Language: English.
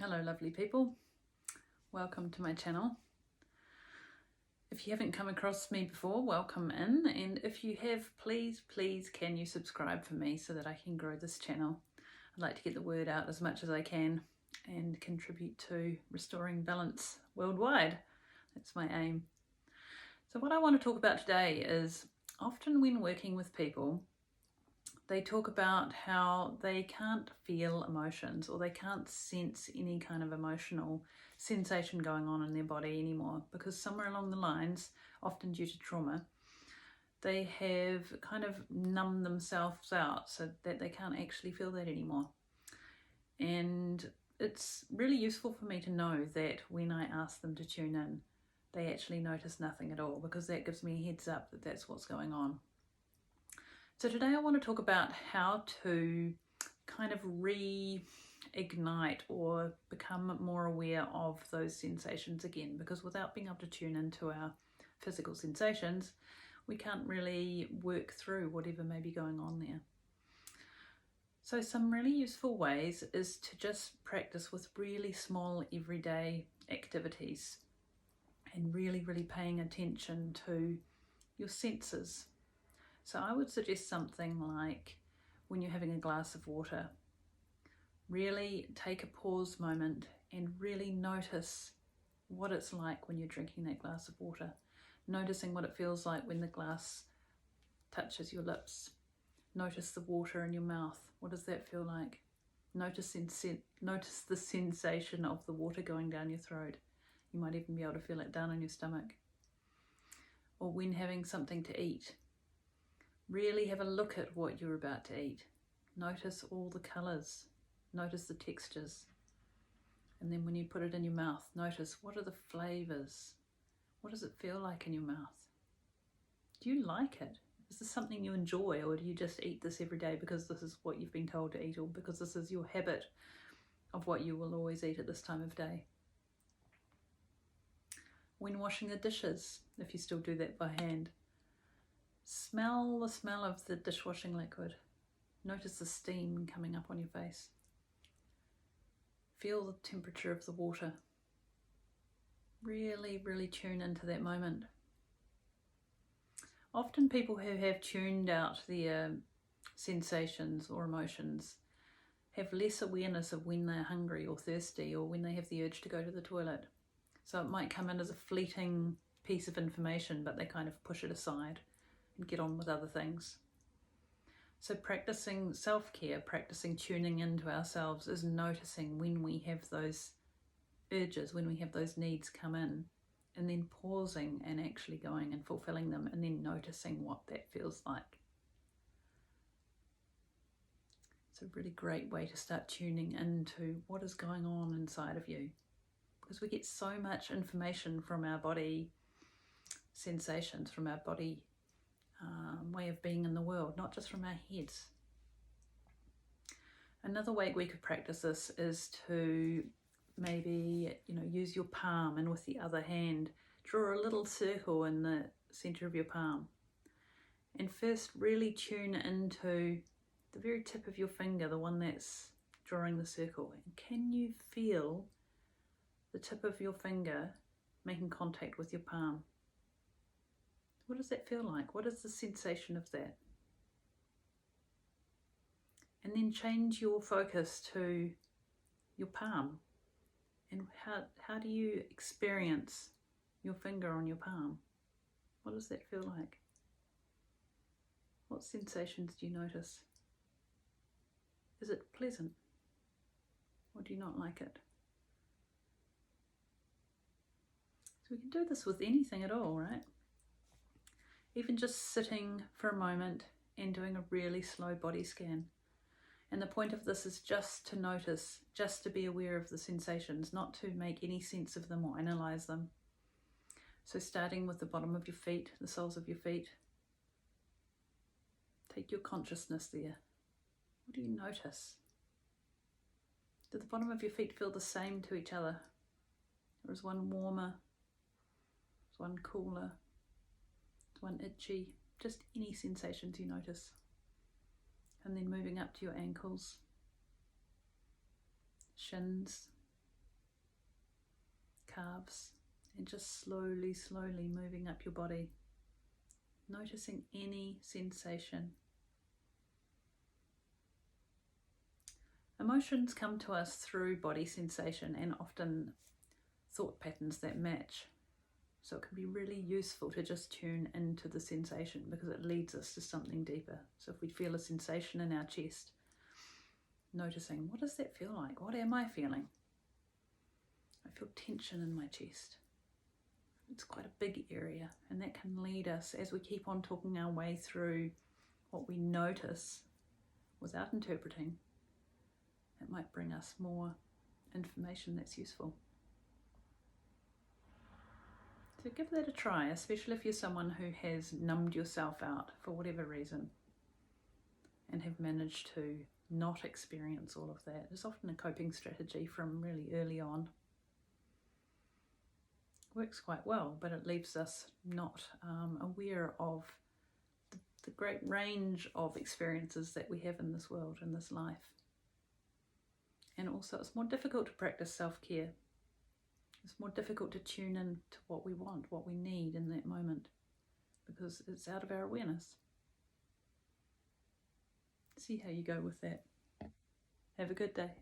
Hello lovely people, welcome to my channel. If you haven't come across me before, welcome in, and if you have, please can you subscribe for me so that I can grow this channel. I'd like to get the word out as much as I can and contribute to restoring balance worldwide. That's my aim. So what I want to talk about today is often when working with people, they talk about how they can't feel emotions or they can't sense any kind of emotional sensation going on in their body anymore because somewhere along the lines, often due to trauma, they have kind of numbed themselves out so that they can't actually feel that anymore. And it's really useful for me to know that when I ask them to tune in, they actually notice nothing at all, because that gives me a heads up that that's what's going on. So today I want to talk about how to kind of reignite or become more aware of those sensations again, because without being able to tune into our physical sensations, we can't really work through whatever may be going on there. So some really useful ways is to just practice with really small everyday activities and really paying attention to your senses. So I would suggest something like when you're having a glass of water, really take a pause moment and really notice what it's like when you're drinking that glass of water. Noticing what it feels like when the glass touches your lips. Notice the water in your mouth. What does that feel like? Notice the sensation of the water going down your throat. You might even be able to feel it down in your stomach. Or when having something to eat, really have a look at what you're about to eat. Notice all the colours. Notice the textures. And then when you put it in your mouth, notice what are the flavours. What does it feel like in your mouth? Do you like it? Is this something you enjoy, or do you just eat this every day because this is what you've been told to eat, or because this is your habit of what you will always eat at this time of day? When washing the dishes, if you still do that by hand, smell the smell of the dishwashing liquid. Notice the steam coming up on your face. Feel the temperature of the water. Really tune into that moment. Often people who have tuned out their sensations or emotions have less awareness of when they're hungry or thirsty or when they have the urge to go to the toilet. So it might come in as a fleeting piece of information, but they kind of push it aside and get on with other things. So practicing self-care, practicing tuning into ourselves, is noticing when we have those urges, when we have those needs come in, and then pausing and actually going and fulfilling them, and then noticing what that feels like. It's a really great way to start tuning into what is going on inside of you, because we get so much information from our body sensations, from our body way of being in the world, not just from our heads. Another way we could practice this is to maybe, use your palm, and with the other hand, draw a little circle in the center of your palm. And first really tune into the very tip of your finger, the one that's drawing the circle. And can you feel the tip of your finger making contact with your palm? What does that feel like? What is the sensation of that? And then change your focus to your palm. And how do you experience your finger on your palm? What does that feel like? What sensations do you notice? Is it pleasant? Or do you not like it? So we can do this with anything at all, right? Even just sitting for a moment and doing a really slow body scan. And the point of this is just to notice, just to be aware of the sensations, not to make any sense of them or analyze them. So starting with the bottom of your feet, the soles of your feet, take your consciousness there. What do you notice? Do the bottom of your feet feel the same to each other? Or is one warmer? Is one cooler? Is one itchy? Just any sensations you notice. And then moving up to your ankles, shins, calves, and just slowly, slowly moving up your body, noticing any sensation. Emotions come to us through body sensation and often thought patterns that match. So it can be really useful to just tune into the sensation because it leads us to something deeper. So if we feel a sensation in our chest, noticing, what does that feel like? What am I feeling? I feel tension in my chest. It's quite a big area, and that can lead us, as we keep on talking our way through what we notice without interpreting, it might bring us more information that's useful. So give that a try, especially if you're someone who has numbed yourself out for whatever reason and have managed to not experience all of that. It's often a coping strategy from really early on. Works quite well, but it leaves us not aware of the great range of experiences that we have in this world, in this life. And also it's more difficult to practice self-care. It's more difficult to tune in to what we want, what we need in that moment, because it's out of our awareness. See how you go with that. Have a good day.